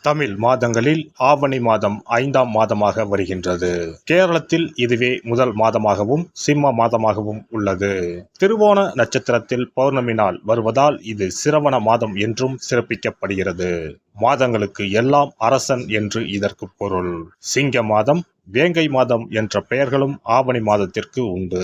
தமிழ் மாதங்களில் ஆவணி மாதம் 5ஆம் மாதமாக வருகின்றது. கேரளத்தில் இதுவே முதல் மாதமாகவும் சிம்ம மாதமாகவும் உள்ளது. திருவோண நட்சத்திரத்தில் பௌர்ணமி நாள் வருவதால் இது சிரவண மாதம் என்றும் சிறப்பிக்கப்படுகிறது. மாதங்களுக்கு எல்லாம் அரசன் என்று இதற்கு பொருள். சிங்க மாதம், வேங்கை மாதம் என்ற பெயர்களும் ஆவணி மாதத்திற்கு உண்டு.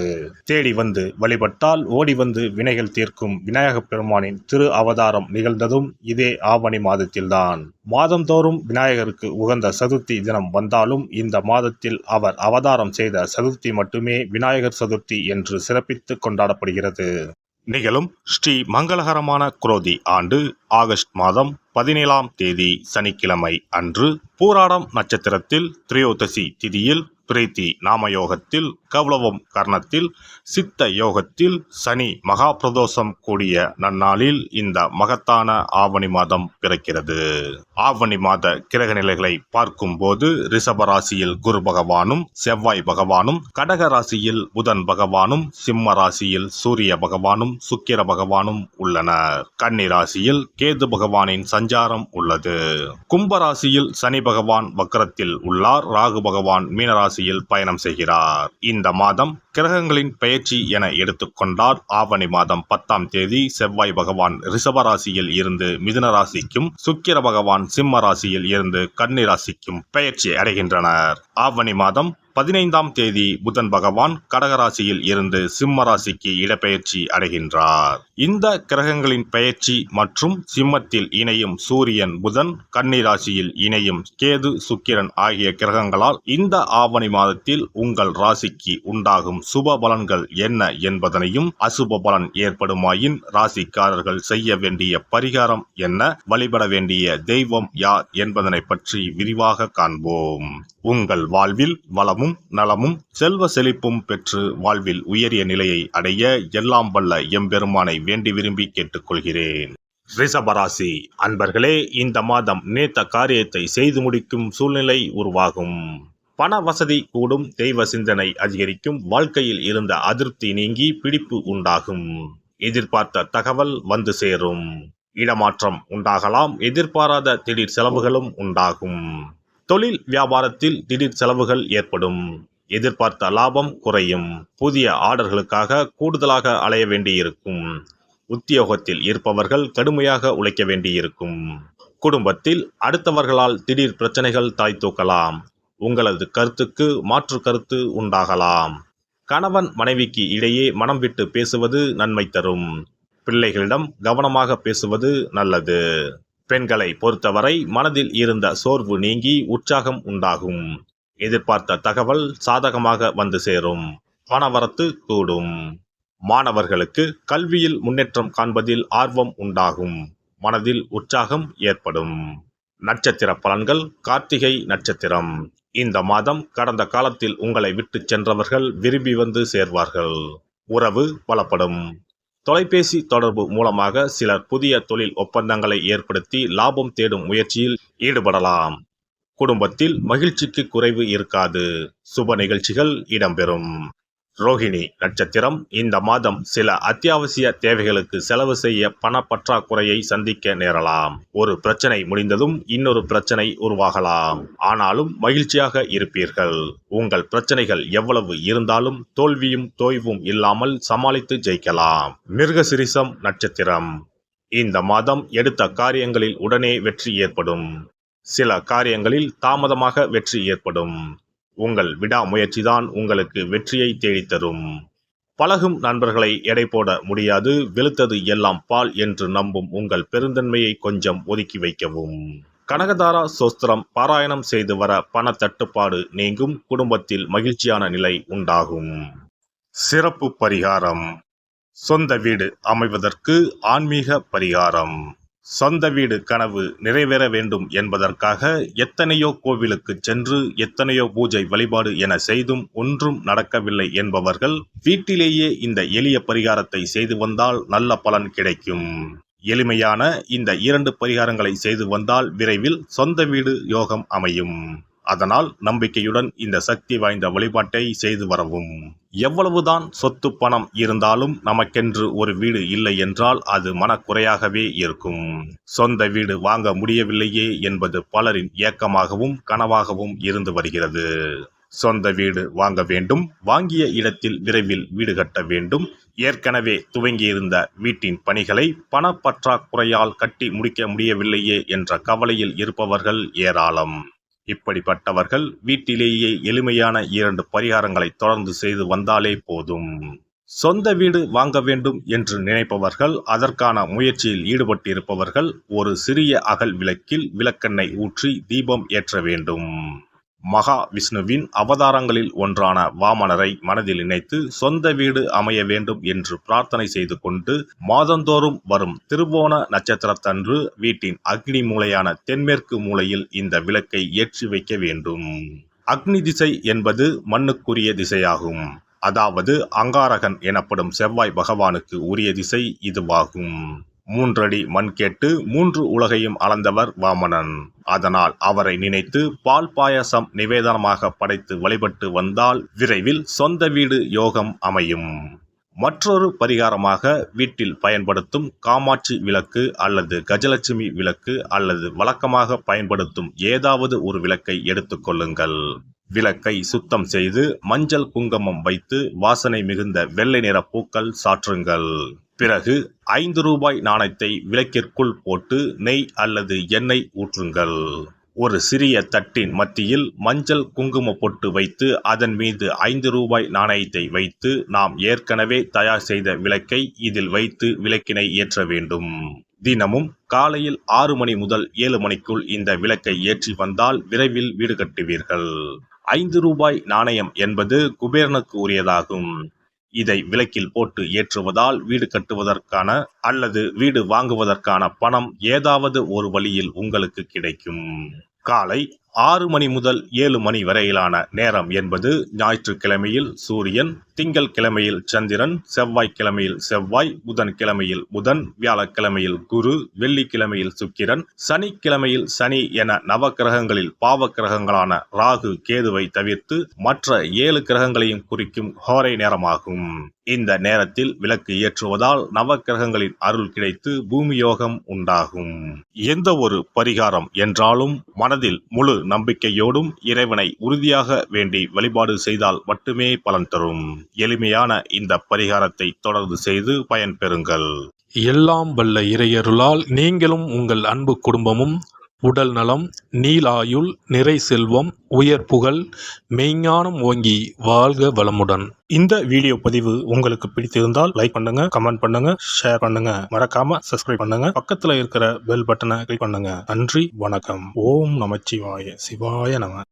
தேடி வந்து வழிபட்டால் ஓடி வந்து வினைகள் தீர்க்கும் விநாயகப் பெருமானின் திரு அவதாரம் நிகழ்ந்ததும் இதே ஆவணி மாதத்தில்தான். மாதந்தோறும் விநாயகருக்கு உகந்த சதுர்த்தி தினம் வந்தாலும் இந்த மாதத்தில் அவர் அவதாரம் செய்த சதுர்த்தி மட்டுமே விநாயகர் சதுர்த்தி என்று சிறப்பித்து கொண்டாடப்படுகிறது. நிகழும் ஸ்ரீ மங்களகரமான குரோதி ஆண்டு ஆகஸ்ட் மாதம் 17ஆம் தேதி சனிக்கிழமை அன்று பூராடம் நட்சத்திரத்தில் திரையோதசி திதியில் பிரீத்தி நாமயோகத்தில் கௌளவம் கர்ணத்தில் சித்த யோகத்தில் சனி மகா பிரதோஷம் கூடிய நன்னாளில் இந்த மகத்தான ஆவணி மாதம் பிறக்கிறது. ஆவணி மாத கிரக நிலைகளை பார்க்கும் போது ரிஷப ராசியில் குரு பகவானும் செவ்வாய் பகவானும், கடக ராசியில் புதன் பகவானும், சிம்ம ராசியில் சூரிய பகவானும் சுக்கிர பகவானும் உள்ளனர். கன்னி ராசியில் கேது பகவானின் சஞ்சாரம் உள்ளது. கும்ப ராசியில் சனி பகவான் வக்ரத்தில் உள்ளார். ராகு பகவான் மீனராசி பயணம் செய்கிறார். இந்த மாதம் கிரகங்களின் பெயர்ச்சி என எடுத்துக்கொண்டால் ஆவணி மாதம் 10ஆம் தேதி செவ்வாய் பகவான் ரிஷப ராசியில் இருந்து மிதுன ராசிக்கும், சுக்கிர பகவான் சிம்ம ராசியில் இருந்து கன்னி ராசிக்கும் பெயர்ச்சி அடைகின்றனர். ஆவணி மாதம் 15ஆம் தேதி புதன் பகவான் கடகராசியில் இருந்து சிம்ம ராசிக்கு இடப்பெயர்ச்சி அடைகின்றார். இந்த கிரகங்களின் பெயர்ச்சி மற்றும் சிம்மத்தில் இணையும் சூரியன் புதன், கன்னி ராசியில் இணையும் கேது சுக்கிரன் ஆகிய கிரகங்களால் இந்த ஆவணி மாதத்தில் உங்கள் ராசிக்கு உண்டாகும் சுப பலன்கள் என்ன என்பதனையும், அசுப பலன் ஏற்படுமாயின் ராசிக்காரர்கள் செய்ய வேண்டிய பரிகாரம் என்ன, வழிபட வேண்டிய தெய்வம் யார் என்பதனை பற்றி விரிவாக காண்போம். உங்கள் வாழ்வில் வளமும் நலமும் செல்வ செழிப்பும் பெற்று வாழ்வில் உயரிய நிலையை அடைய எல்லாம் வல்ல எம்பெருமானை வேண்டி விரும்பி கேட்டுக்கொள்கிறேன். ரிஷபராசி அன்பர்களே, இந்த மாதம் நினைத்த காரியத்தை செய்து முடிக்கும் சூழ்நிலை உருவாகும். பண வசதி கூடும், தெய்வ சிந்தனை அதிகரிக்கும், வாழ்க்கையில் இருந்த அதிருப்தி நீங்கி பிடிப்பு உண்டாகும். எதிர்பார்த்த தகவல் வந்து சேரும். இடமாற்றம் உண்டாகலாம். எதிர்பாராத திடீர் செலவுகளும் உண்டாகும். தொழில் வியாபாரத்தில் திடீர் செலவுகள் ஏற்படும். எதிர்பார்த்த லாபம் குறையும். புதிய ஆர்டர்களுக்காக கூடுதலாக அலைய வேண்டியிருக்கும். உத்தியோகத்தில் இருப்பவர்கள் கடுமையாக உழைக்க வேண்டியிருக்கும். குடும்பத்தில் அடுத்தவர்களால் திடீர் பிரச்சனைகள் தலை தூக்கலாம். உங்களது கருத்துக்கு மாற்று கருத்து உண்டாகலாம். கணவன் மனைவிக்கு இடையே மனம் விட்டு பேசுவது நன்மை தரும். பிள்ளைகளிடம் கவனமாக பேசுவது நல்லது. பெண்களை பொறுத்தவரை மனதில் இருந்த சோர்வு நீங்கி உற்சாகம் உண்டாகும். எதிர்பார்த்த தகவல் சாதகமாக வந்து சேரும். பணவரத்து கூடும். மாணவர்களுக்கு கல்வியில் முன்னேற்றம் காண்பதில் ஆர்வம் உண்டாகும். மனதில் உற்சாகம் ஏற்படும். நட்சத்திர பலன்கள். கார்த்திகை நட்சத்திரம். இந்த மாதம் கடந்த காலத்தில் உங்களை விட்டு சென்றவர்கள் விரும்பி வந்து சேர்வார்கள். உறவு பலப்படும். தொலைபேசி தொடர்பு மூலமாக சிலர் புதிய தொழில் ஒப்பந்தங்களை ஏற்படுத்தி லாபம் தேடும் முயற்சியில் ஈடுபடலாம். குடும்பத்தில் மகிழ்ச்சிக்கு குறைவு இருக்காது. சுப நிகழ்ச்சிகள் இடம்பெறும். ரோஹிணி நட்சத்திரம். இந்த மாதம் சில அத்தியாவசிய தேவைகளுக்கு செலவு செய்ய பண பற்றாக்குறையை சந்திக்க நேரலாம். ஒரு பிரச்சனை முடிந்ததும் இன்னொரு பிரச்சனை உருவாகலாம். ஆனாலும் மகிழ்ச்சியாக இருப்பீர்கள். உங்கள் பிரச்சனைகள் எவ்வளவு இருந்தாலும் தோல்வியும் தோய்வும் இல்லாமல் சமாளித்து ஜெயிக்கலாம். மிருகசிரிசம் நட்சத்திரம். இந்த மாதம் எடுத்த காரியங்களில் உடனே வெற்றி ஏற்படும். சில காரியங்களில் தாமதமாக வெற்றி ஏற்படும். உங்கள் விடாமுயற்சிதான் உங்களுக்கு வெற்றியை தேடித்தரும். பழகும் நண்பர்களை எடை போட முடியாது. வெளுத்தது எல்லாம் பால் என்று நம்பும் உங்கள் பெருந்தன்மையை கொஞ்சம் ஒதுக்கி வைக்கவும். கனகதாரா சோஸ்திரம் பாராயணம் செய்து வர பண தட்டுப்பாடு நீங்கும். குடும்பத்தில் மகிழ்ச்சியான நிலை உண்டாகும். சிறப்பு பரிகாரம். சொந்த வீடு அமைவதற்கு ஆன்மீக பரிகாரம். சொந்த வீடு கனவு நிறைவேற வேண்டும் என்பதற்காக எத்தனையோ கோவிலுக்கு சென்று எத்தனையோ பூஜை வழிபாடு என செய்தும் ஒன்றும் நடக்கவில்லை என்பவர்கள் வீட்டிலேயே இந்த எளிய பரிகாரத்தை செய்து வந்தால் நல்ல பலன் கிடைக்கும். எளிமையான இந்த 2 பரிகாரங்களை செய்து வந்தால் விரைவில் சொந்த வீடு யோகம் அமையும். அதனால் நம்பிக்கையுடன் இந்த சக்தி வாய்ந்த வழிபாட்டை செய்து வரவும். எவ்வளவுதான் சொத்து பணம் இருந்தாலும் நமக்கென்று ஒரு வீடு இல்லை என்றால் அது மனக்குறையாகவே இருக்கும். சொந்த வீடு வாங்க முடியவில்லையே என்பது பலரின் ஏக்கமாகவும் கனவாகவும் இருந்து வருகிறது. சொந்த வீடு வாங்க வேண்டும், வாங்கிய இடத்தில் விரைவில் வீடு கட்ட வேண்டும், ஏற்கனவே துவங்கியிருந்த வீட்டின் பணிகளை பணப்பற்றாக்குறையால் கட்டி முடிக்க முடியவில்லையே என்ற கவலையில் இருப்பவர்கள் ஏராளம். இப்படிப்பட்டவர்கள் வீட்டிலேயே எளிமையான 2 பரிகாரங்களை தொடர்ந்து செய்து வந்தாலே போதும். சொந்த வீடு வாங்க வேண்டும் என்று நினைப்பவர்கள், அதற்கான முயற்சியில் ஈடுபட்டிருப்பவர்கள் ஒரு சிறிய அகல் விளக்கில் விளக்கெண்ணெய் ஊற்றி தீபம் ஏற்ற வேண்டும். மகா விஷ்ணுவின் அவதாரங்களில் ஒன்றான வாமனரை மனதில் நினைத்து சொந்த வீடு அமைய வேண்டும் என்று பிரார்த்தனை செய்து கொண்டு மாதந்தோறும் வரும் திருவோண நட்சத்திரத்தன்று வீட்டின் அக்னி மூலையான தென்மேற்கு மூலையில் இந்த விளக்கை ஏற்றி வைக்க வேண்டும். அக்னி திசை என்பது மண்ணுக்குரிய திசையாகும். அதாவது அங்காரகன் எனப்படும் செவ்வாய் பகவானுக்கு உரிய திசை இதுவாகும். 3 அடி மண் கேட்டு 3 உலகையும் அளந்தவர் வாமனன். அதனால் அவரை நினைத்து பால் பாயசம் நிவேதனமாக படைத்து வழிபட்டு வந்தால் விரைவில் சொந்த வீடு யோகம் அமையும். மற்றொரு பரிகாரமாக வீட்டில் பயன்படுத்தும் காமாட்சி விளக்கு அல்லது கஜலட்சுமி விளக்கு அல்லது வழக்கமாக பயன்படுத்தும் ஏதாவது ஒரு விளக்கை எடுத்துக்கொள்ளுங்கள். விளக்கை சுத்தம் செய்து மஞ்சள் குங்குமம் வைத்து வாசனை மிகுந்த வெள்ளை நிற பூக்கள் சாற்றுங்கள். பிறகு 5 ரூபாய் நாணயத்தை விளக்கிற்குள் போட்டு நெய் அல்லது எண்ணெய் ஊற்றுங்கள். ஒரு சிறிய தட்டின் மத்தியில் மஞ்சள் குங்கும பொட்டு வைத்து அதன் மீது 5 ரூபாய் நாணயத்தை வைத்து நாம் ஏற்கனவே தயார் செய்த விளக்கை இதில் வைத்து விளக்கினை ஏற்ற வேண்டும். தினமும் காலையில் 6 மணி முதல் 7 மணிக்குள் இந்த விளக்கை ஏற்றி வந்தால் விரைவில் வீடு கட்டுவீர்கள். 5 ரூபாய் நாணயம் என்பது குபேரனுக்கு உரியதாகும். இதை விளக்கில் போட்டு ஏற்றுவதால் வீடு கட்டுவதற்கான அல்லது வீடு வாங்குவதற்கான பணம் ஏதாவது ஒரு வழியில் உங்களுக்கு கிடைக்கும். காலை 6 மணி முதல் 7 மணி வரையிலான நேரம் என்பது ஞாயிற்றுக்கிழமையில் சூரியன், திங்கள் கிழமையில் சந்திரன், செவ்வாய்க்கிழமையில் செவ்வாய், புதன்கிழமையில் புதன், வியாழக்கிழமையில் குரு, வெள்ளிக்கிழமையில் சுக்கிரன், சனிக்கிழமையில் சனி என நவக்கிரகங்களில் பாவ கிரகங்களான ராகு கேதுவை தவிர்த்து மற்ற 7 கிரகங்களையும் குறிக்கும் ஹோரை நேரமாகும். இந்த நேரத்தில் விளக்கு ஏற்றுவதால் நவக்கிரகங்களின் அருள் கிடைத்து பூமி யோகம் உண்டாகும். எந்த ஒரு பரிகாரம் என்றாலும் மனதில் முழு நம்பிக்கையோடும் இறைவனை உறுதியாக வேண்டி வழிபாடு செய்தால் மட்டுமே பலன் தரும். எளிமையான இந்த பரிகாரத்தை தொடர்ந்து செய்து பயன்பெறுங்கள். எல்லாம் வல்ல இறையருளால் நீங்களும் உங்கள் அன்பு குடும்பமும் உடல் நலம், நீலாயுள், நிறை செல்வம், உயர் புகழ், மெய்ஞானம் ஓங்கி வாழ்க வளமுடன். இந்த வீடியோ பதிவு உங்களுக்கு பிடித்திருந்தால் லைக் பண்ணுங்க, கமெண்ட் பண்ணுங்க, ஷேர் பண்ணுங்க, மறக்காம சப்ஸ்கிரைப் பண்ணுங்க, பக்கத்துல இருக்கிற பெல் பட்டனை கிளிக் பண்ணுங்க. நன்றி, வணக்கம். ஓம் நமச்சிவாய. சிவாய நம.